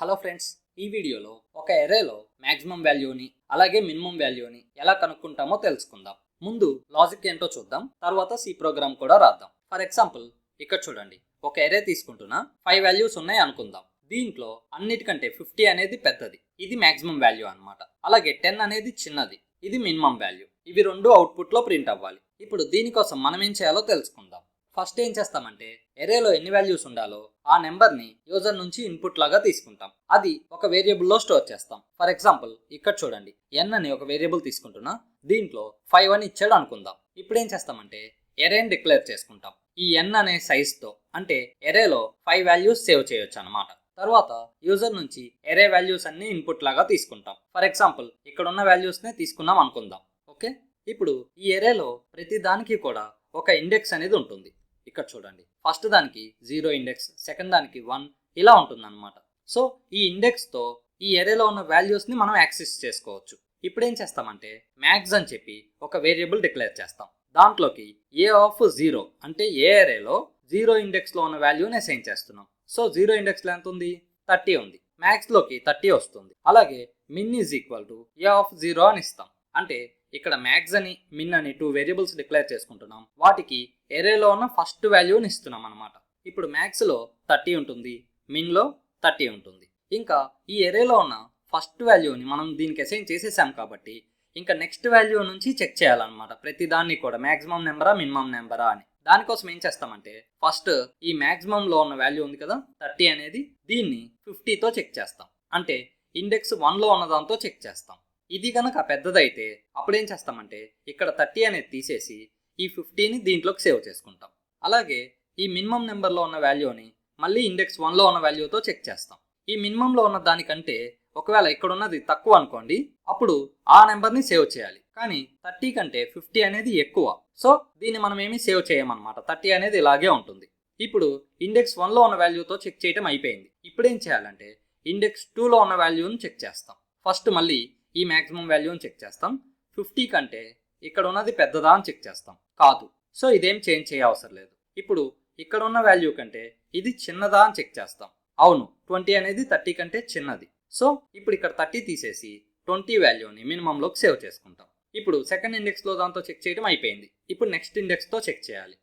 Hello friends, ఈ వీడియోలో ఒక అరేలో మాక్సిమం వాల్యూని అలాగే మినిమం వాల్యూని ఎలా కనుక్కుంటామో తెలుసుకుందాం. ముందు లాజిక్ ఏంటో చూద్దాం, తర్వాత సి ప్రోగ్రామ్ కూడా రాద్దాం. ఫర్ ఎగ్జాంపుల్ ఇక్కడ చూడండి, ఒక అరే తీసుకుంటున్నా 5 వాల్యూస్ ఉన్నాయి అనుకుందాం. దీంట్లో అన్నిటికంటే 50 అనేది పెద్దది, ఇది మాక్సిమం వాల్యూ అన్నమాట. అలాగే 10 అనేది చిన్నది, ఇది మినిమం వాల్యూ. ఇవి రెండు అవుట్పుట్ లో ప్రింట్ అవ్వాలి. ఇప్పుడు దీనికోసం మనం ఏం చేయాలో తెలుసుకుందాం. ఫస్ట్ ఏం చేస్తామంటే అరేలో ఎన్ని వాల్యూస్ ఉండాలో ఆ నెంబర్ ని యూజర్ నుంచి ఇన్పుట్ లాగా తీసుకుంటాం. అది ఒక వేరియబుల్ లో స్టోర్ చేస్తాం. ఫర్ ఎగ్జాంపుల్ ఇక్కడ చూడండి, n అని ఒక వేరియబుల్ తీసుకుంటున్నా. దీంట్లో 5 అని ఇచ్చాడు అనుకుందాం. ఇప్పుడు ఏం చేస్తామంటే అరేని డిక్లేర్ చేసుకుంటాం. ఈ n అనే సైజ్ తో, అంటే అరేలో 5 వాల్యూస్ సేవ్ చేయొచ్చు అన్నమాట. తర్వాత యూజర్ నుంచి అరే వాల్యూస్ అన్ని ఇన్పుట్ లాగా తీసుకుంటాం. ఫర్ ఎగ్జాంపుల్ ఇక్కడ ఉన్న వాల్యూస్ నే తీసుకున్నాం అనుకుందాం. ఓకే, ఇప్పుడు ఈ అరేలో ప్రతి దానికి కూడా ఒక ఇండెక్స్ అనేది ఉంటుంది. ఇక్కడ చూడండి, ఫస్ట్ దానికి 0 ఇండెక్స్, సెకండ్ దానికి 1 ఇలా ఉంటుంది అనమాట. సో ఈ ఇండెక్స్ తో ఈ అరేలో ఉన్న వాల్యూస్ ని మనం యాక్సెస్ చేసుకోవచ్చు. ఇప్పుడు ఏం చేస్తామంటే మ్యాక్స్ అని చెప్పి ఒక వేరియబుల్ డిక్లేర్ చేస్తాం. దాంట్లోకి ఏ ఆఫ్ 0 అంటే ఏ అరేలో 0 ఇండెక్స్ లో ఉన్న వాల్యూని అసైన్ చేస్తున్నాం. సో 0 ఇండెక్స్ లో ఎంత ఉంది? 30 ఉంది. మ్యాక్స్ లోకి 30 వస్తుంది. అలాగే min is equal to a of 0 అని ఇస్తాం. అంటే ఇక్కడ మ్యాక్స్ అని మిన్ అని 2 వేరియబుల్స్ డిక్లేర్ చేసుకుంటున్నాం. వాటికి అరేలో ఉన్న ఫస్ట్ వాల్యూని ఇస్తున్నాం అనమాట. ఇప్పుడు మ్యాక్స్ లో 30 ఉంటుంది, మిన్ లో 30 ఉంటుంది. ఇంకా ఈ అరేలో ఉన్న ఫస్ట్ వాల్యూని మనం దీనికి అసైన్ చేసేసాం కాబట్టి ఇంకా నెక్స్ట్ వాల్యూ నుంచి చెక్ చేయాలన్నమాట. ప్రతి దాన్ని కూడా మాక్సిమం నెంబరా మినిమం నెంబరా అని. దానికోసం ఏం చేస్తామంటే ఫస్ట్ ఈ మాక్సిమం లో ఉన్న వాల్యూ ఉంది కదా 30 అనేది, దీన్ని 50తో చెక్ చేస్తాం. అంటే ఇండెక్స్ 1 లో ఉన్న దాంతో చెక్ చేస్తాం. ఇది కనుక పెద్దదైతే అప్పుడు ఏం చేస్తామంటే ఇక్కడ 30 అనేది తీసేసి ఈ 50ని దీంట్లోకి సేవ్ చేసుకుంటాం. అలాగే ఈ మినిమం నెంబర్లో ఉన్న వాల్యూని మళ్ళీ ఇండెక్స్ 1లో ఉన్న వాల్యూతో చెక్ చేస్తాం. ఈ మినిమంలో ఉన్న దానికంటే ఒకవేళ ఇక్కడ ఉన్నది తక్కువ అనుకోండి, అప్పుడు ఆ నెంబర్ని సేవ్ చేయాలి. కానీ 30 కంటే 50 అనేది ఎక్కువ, సో దీన్ని మనం ఏమీ సేవ్ చేయమన్నమాట. 30 అనేది ఇలాగే ఉంటుంది. ఇప్పుడు ఇండెక్స్ 1లో ఉన్న వాల్యూతో చెక్ చేయడం అయిపోయింది. ఇప్పుడు ఏం చేయాలంటే ఇండెక్స్ 2లో ఉన్న వాల్యూని చెక్ చేస్తాం. ఫస్ట్ మళ్ళీ ఈ మాక్సిమం వాల్యూని చెక్ చేస్తాం. 50 కంటే ఇక్కడ ఉన్నది పెద్దదా అని చెక్ చేస్తాం. కాదు, సో ఇదేం చేంజ్ చేయవసరం లేదు. ఇప్పుడు ఇక్కడ ఉన్న వాల్యూ కంటే ఇది చిన్నదా అని చెక్ చేస్తాం. అవును, 20 అనేది 30 కంటే చిన్నది. సో ఇప్పుడు ఇక్కడ 30 తీసేసి 20 వాల్యూని మినిమంలోకి సేవ్ చేసుకుంటాం. ఇప్పుడు సెకండ్ ఇండెక్స్లో దాంతో చెక్ చేయడం అయిపోయింది. ఇప్పుడు నెక్స్ట్ ఇండెక్స్తో చెక్ చేయాలి.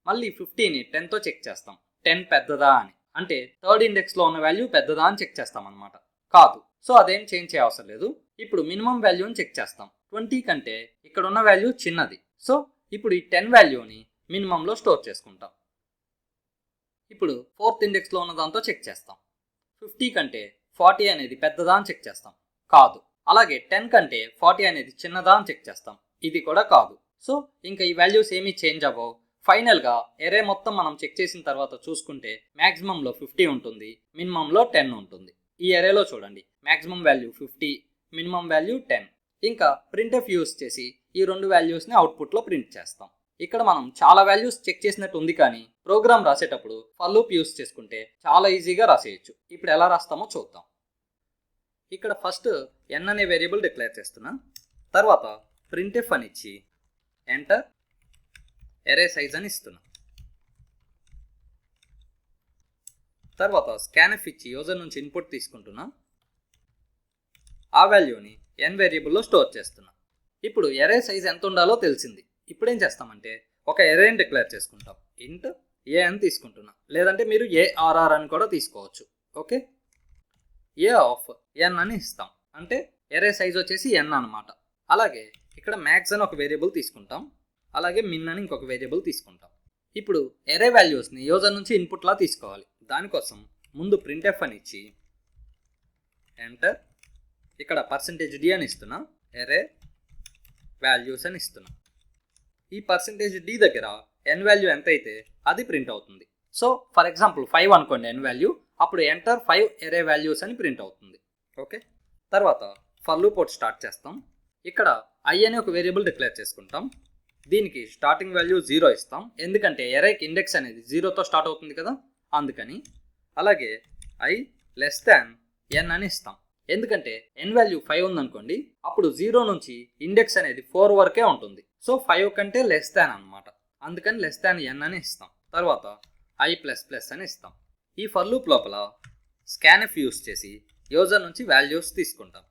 మళ్ళీ 50ని 10తో చెక్ చేస్తాం. 10 పెద్దదా అని, అంటే థర్డ్ ఇండెక్స్లో ఉన్న వాల్యూ పెద్దదా అని చెక్ చేస్తాం అనమాట. కాదు, సో అదేం చేంజ్ చేయవసరం లేదు. ఇప్పుడు మినిమం వాల్యూని చెక్ చేస్తాం. 20 కంటే ఇక్కడ ఉన్న వాల్యూ చిన్నది. సో ఇప్పుడు ఈ 10 వాల్యూని మినిమంలో స్టోర్ చేసుకుంటాం. ఇప్పుడు ఫోర్త్ ఇండెక్స్లో ఉన్న దాంతో చెక్ చేస్తాం. 50 కంటే 40 అనేది పెద్దదా అని చెక్ చేస్తాం. కాదు. అలాగే 10 కంటే 40 అనేది చిన్నదా అని చెక్ చేస్తాం. ఇది కూడా కాదు. సో ఇంకా ఈ వాల్యూస్ ఏమీ చేంజ్ అవ్వవు. ఫైనల్గా అరే మొత్తం మనం చెక్ చేసిన తర్వాత చూసుకుంటే మ్యాక్సిమంలో 50 ఉంటుంది, మినిమంలో 10 ఉంటుంది. ఈ అరేలో చూడండి, మ్యాక్సిమం వాల్యూ 50, మినిమం వాల్యూ 10. ఇంకా ప్రింట్ఎఫ్ యూస్ చేసి ఈ రెండు వాల్యూస్ని అవుట్పుట్లో ప్రింట్ చేస్తాం. ఇక్కడ మనం చాలా వాల్యూస్ చెక్ చేసినట్టు ఉంది, కానీ ప్రోగ్రామ్ రాసేటప్పుడు ఫర్ లూప్ యూస్ చేసుకుంటే చాలా ఈజీగా రాసేయచ్చు. ఇప్పుడు ఎలా రాస్తామో చూద్దాం. ఇక్కడ ఫస్ట్ n అనే వేరియబుల్ డిక్లేర్ చేస్తున్నా. తర్వాత ప్రింట్ఎఫ్ అని ఇచ్చి ఎంటర్ అరే సైజ్ అని ఇస్తున్నా. తర్వాత స్కాన్ఎఫ్ ఇచ్చి యూజర్ నుంచి ఇన్పుట్ తీసుకుంటున్నా. ఆ వాల్యూని n వేరియబుల్లో స్టోర్ చేస్తున్నా. ఇప్పుడు అరే సైజ్ ఎంత ఉండాలో తెలిసింది. ఇప్పుడు ఏం చేస్తామంటే ఒక అరేని డిక్లేర్ చేసుకుంటాం. ఇంట్ ఏ అని తీసుకుంటున్నా, లేదంటే మీరు ఏఆర్ఆర్ అని కూడా తీసుకోవచ్చు. ఓకే, ఏ ఆఫ్ n అని ఇస్తాం. అంటే అరే సైజ్ వచ్చేసి n అనమాట. అలాగే ఇక్కడ మ్యాక్స్ అని ఒక వేరియబుల్ తీసుకుంటాం. అలాగే మిన్ అని ఇంకొక వేరియబుల్ తీసుకుంటాం. ఇప్పుడు అరే వాల్యూస్ని యూజర్ నుంచి ఇన్పుట్లా తీసుకోవాలి. దానికోసం ముందు ప్రింట్ఎఫ్ అని ఇచ్చి ఎంటర్, ఇక్కడ %d అని ఇస్తున్నా, అరే వాల్యూస్ అని ఇస్తున్నా. ఈ %d దగ్గర n వాల్యూ ఎంత అయితే అది ప్రింట్ అవుతుంది. సో ఫర్ ఎగ్జాంపుల్ 5 అనుకోండి n వాల్యూ, అప్పుడు ఎంటర్ 5 అరే వాల్యూస్ అని ప్రింట్ అవుతుంది. ఓకే, తర్వాత ఫర్ లూప్ అవుట్ స్టార్ట్ చేస్తాం. ఇక్కడ I అనే ఒక వేరియబుల్ డిక్లేర్ చేసుకుంటాం. దీనికి స్టార్టింగ్ వాల్యూ 0 ఇస్తాం, ఎందుకంటే అరేకి ఇండెక్స్ అనేది 0తో స్టార్ట్ అవుతుంది కదా, అందుకని. అలాగే i లెస్ దాన్ n అని ఇస్తాం, ఎందుకంటే n వాల్యూ 5 ఉందనుకోండి, అప్పుడు 0 నుంచి ఇండెక్స్ అనేది 4 వరకే ఉంటుంది. సో 5 కంటే లెస్ దాన్ అనమాట, అందుకని లెస్ దాన్ n అని ఇస్తాం. తర్వాత i++ అని ఇస్తాం. ఈ ఫర్ లూప్ లోపల స్కాన్ఎఫ్ యూస్ చేసి యూజర్ నుంచి వాల్యూస్ తీసుకుంటాం.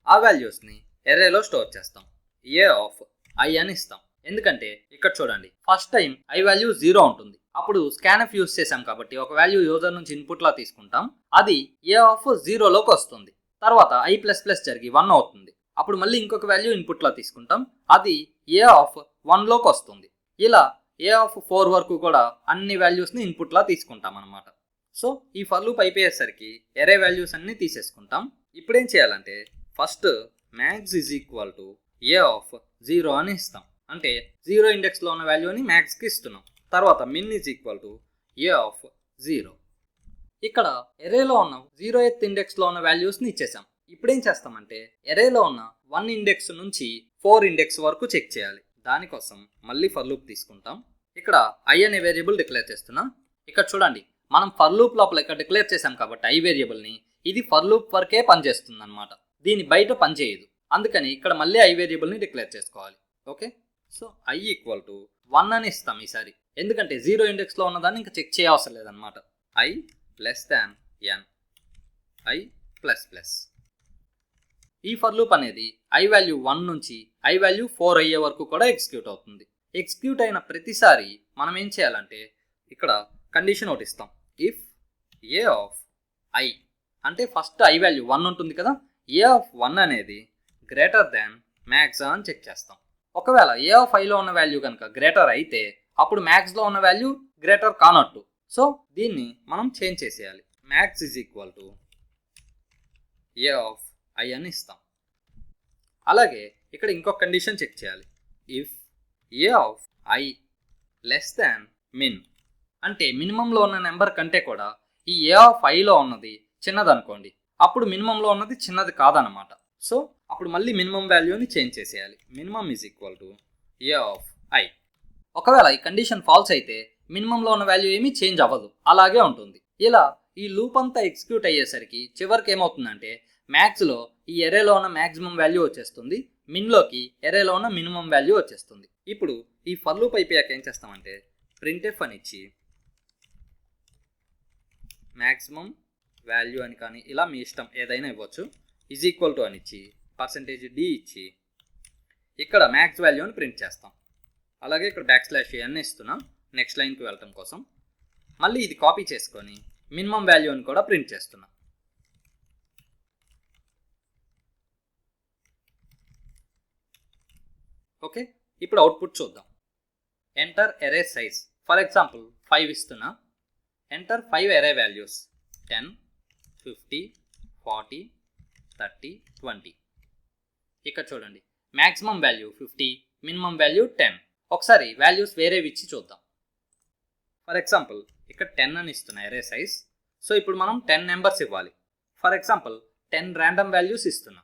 ఆ వాల్యూస్ని ఎరేలో స్టోర్ చేస్తాం. ఏ ఆఫ్ ఐ అని ఇస్తాం. ఎందుకంటే ఇక్కడ చూడండి, ఫస్ట్ టైం ఐ వాల్యూ 0 ఉంటుంది. అప్పుడు స్కాన్ఎఫ్ యూస్ చేసాం కాబట్టి ఒక వాల్యూ యూజర్ నుంచి ఇన్పుట్లా తీసుకుంటాం. అది ఏ ఆఫ్ 0లోకి వస్తుంది. తర్వాత ఐ ప్లస్ ప్లస్ జరిగి 1 అవుతుంది. అప్పుడు మళ్ళీ ఇంకొక వాల్యూ ఇన్పుట్లా తీసుకుంటాం. అది ఏ ఆఫ్ 1లోకి వస్తుంది. ఇలా ఏ ఆఫ్ 4 వరకు కూడా అన్ని వాల్యూస్ని ఇన్పుట్లా తీసుకుంటాం అన్నమాట. సో ఈ ఫర్ లూప్ అయిపోయేసరికి ఎరే వాల్యూస్ అన్ని తీసేసుకుంటాం. ఇప్పుడేం చేయాలంటే first max is equal to a of 0 అని ఇస్తాం. అంటే 0 ఇండెక్స్లో ఉన్న వాల్యూని మ్యాక్స్కి ఇస్తున్నాం. తర్వాత min is equal to a of 0. ఇక్కడ ఎరేలో ఉన్న 0th ఇండెక్స్లో ఉన్న వాల్యూస్ని ఇచ్చేసాం. ఇప్పుడేం చేస్తామంటే ఎరేలో ఉన్న 1 ఇండెక్స్ నుంచి 4 ఇండెక్స్ వరకు చెక్ చేయాలి. దానికోసం మళ్ళీ ఫర్ లూప్ తీసుకుంటాం. ఇక్కడ ఐ అనే వేరియబుల్ డిక్లేర్ చేస్తున్నాం. ఇక్కడ చూడండి, మనం ఫర్ లూప్ లోపల ఇక్కడ డిక్లేర్ చేసాం కాబట్టి ఐ వేరియబుల్ని, ఇది ఫర్ లూప్ వరకే పనిచేస్తుంది అనమాట. దీని బయట పనిచేయదు. అందుకని ఇక్కడ మళ్ళీ ఐ వేరియబుల్ని డిక్లేర్ చేసుకోవాలి. Okay, so I equal to 1 అని ఇస్తాం ఈసారి. ఎందుకంటే 0 ఇండెక్స్లో ఉన్నదాన్ని ఇంకా చెక్ చేయవసరం లేదనమాట. I less than N, I plus plus. ఈ ఫర్ లూప్ అనేది ఐ వాల్యూ 1 నుంచి ఐ వాల్యూ 4 అయ్యే వరకు కూడా ఎగ్జిక్యూట్ అవుతుంది. ఎగ్జిక్యూట్ అయిన ప్రతిసారి మనం ఏం చేయాలంటే ఇక్కడ కండిషన్ ఒకటి ఇస్తాం. ఇఫ్ ఏ ఆఫ్ ఐ అంటే ఫస్ట్ ఐ వాల్యూ 1 ఉంటుంది కదా, ఏ ఆఫ్ 1 అనేది గ్రేటర్ దాన్ మ్యాక్స్ అని చెక్ చేస్తాం. ఒకవేళ ఏ ఆఫ్ ఐలో ఉన్న వాల్యూ కనుక గ్రేటర్ అయితే అప్పుడు మ్యాక్స్లో ఉన్న వాల్యూ గ్రేటర్ కానట్టు. సో దీన్ని మనం చేంజ్ చేసేయాలి. Max is equal to a of i అని ఇస్తాం. అలాగే ఇక్కడ ఇంకొక కండిషన్ చెక్ చేయాలి. If a of i less than min అంటే మినిమంలో ఉన్న నెంబర్ కంటే కూడా ఈ ఏ ఆఫ్ ఐలో ఉన్నది చిన్నదనుకోండి, అప్పుడు మినిమంలో ఉన్నది చిన్నది కాదనమాట. సో అప్పుడు మళ్ళీ మినిమం వాల్యూని చేంజ్ చేసేయాలి. Minimum is equal to a of I. ఒకవేళ ఈ కండిషన్ ఫాల్స్ అయితే మినిమంలో ఉన్న వాల్యూ ఏమీ చేంజ్ అవ్వదు, అలాగే ఉంటుంది. ఇలా ఈ లూప్ అంతా ఎగ్జిక్యూట్ అయ్యేసరికి చివరికి ఏమవుతుందంటే మ్యాక్స్లో ఈ ఎరేలో ఉన్న మ్యాక్సిమం వాల్యూ వచ్చేస్తుంది, మిన్లోకి ఎరేలో ఉన్న మినిమం వాల్యూ వచ్చేస్తుంది. ఇప్పుడు ఈ ఫర్ లూప్ అయిపోయాక ఏం చేస్తామంటే ప్రింట్ఎఫ్ అని ఇచ్చి మ్యాక్సిమం వాల్యూ అని కానీ ఇలా మీ ఇష్టం ఏదైనా ఇవ్వచ్చు, ఈజ్ ఈక్వల్ టు అని ఇచ్చి %d ఇచ్చి ఇక్కడ మ్యాక్స్ వాల్యూని ప్రింట్ చేస్తాం. అలాగే ఇక్కడ \n అని ఇస్తున్నాం నెక్స్ట్ లైన్కి వెళ్ళటం కోసం. మళ్ళీ ఇది కాపీ చేసుకొని మినిమం వాల్యూని కూడా ప్రింట్ చేస్తున్నాం. ఓకే, ఇప్పుడు అవుట్పుట్ చూద్దాం. Enter array size. For example 5 ఇస్తున్నా. Enter 5 array values 10, 50, 40, 30, 20. ఇక్కడ చూడండి, మ్యాక్సిమం వాల్యూ 50, మినిమం వాల్యూ 10. ఒకసారి వాల్యూస్ వేరేవి ఇచ్చి చూద్దాం. ఫర్ ఎగ్జాంపుల్ ఇక్కడ 10 అని ఇస్తున్నా ఎరే సైజ్. సో ఇప్పుడు మనం 10 నెంబర్స్ ఇవ్వాలి. ఫర్ ఎగ్జాంపుల్ 10 ర్యాండమ్ వాల్యూస్ ఇస్తున్నా.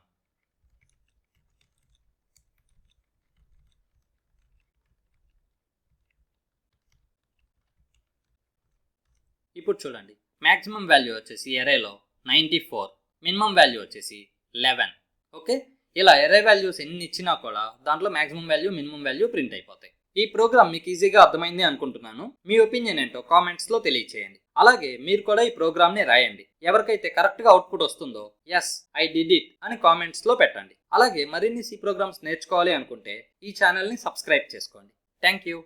ఇప్పుడు చూడండి, మ్యాక్సిమం వాల్యూ వచ్చేసి ఎరేలో 94, మినిమం వాల్యూ వచ్చేసి 11. ఓకే, ఇలా ఎరే వాల్యూస్ ఎన్ని ఇచ్చినా కూడా దాంట్లో maximum value minimum value print అయిపోతాయి. ఈ ప్రోగ్రామ్ మీకు ఈజీగా అర్థమైంది అనుకుంటున్నాను. మీ ఒపీనియన్ ఏంటో కామెంట్స్లో తెలియచేయండి. అలాగే మీరు కూడా ఈ ప్రోగ్రామ్ని రాయండి. ఎవరికైతే కరెక్ట్గా అవుట్పుట్ వస్తుందో ఎస్ ఐ డిడ్ ఇట్ అని కామెంట్స్లో పెట్టండి. అలాగే మరిన్ని సి ప్రోగ్రామ్స్ నేర్చుకోవాలి అనుకుంటే ఈ ఛానల్ని సబ్స్క్రైబ్ చేసుకోండి. Thank you.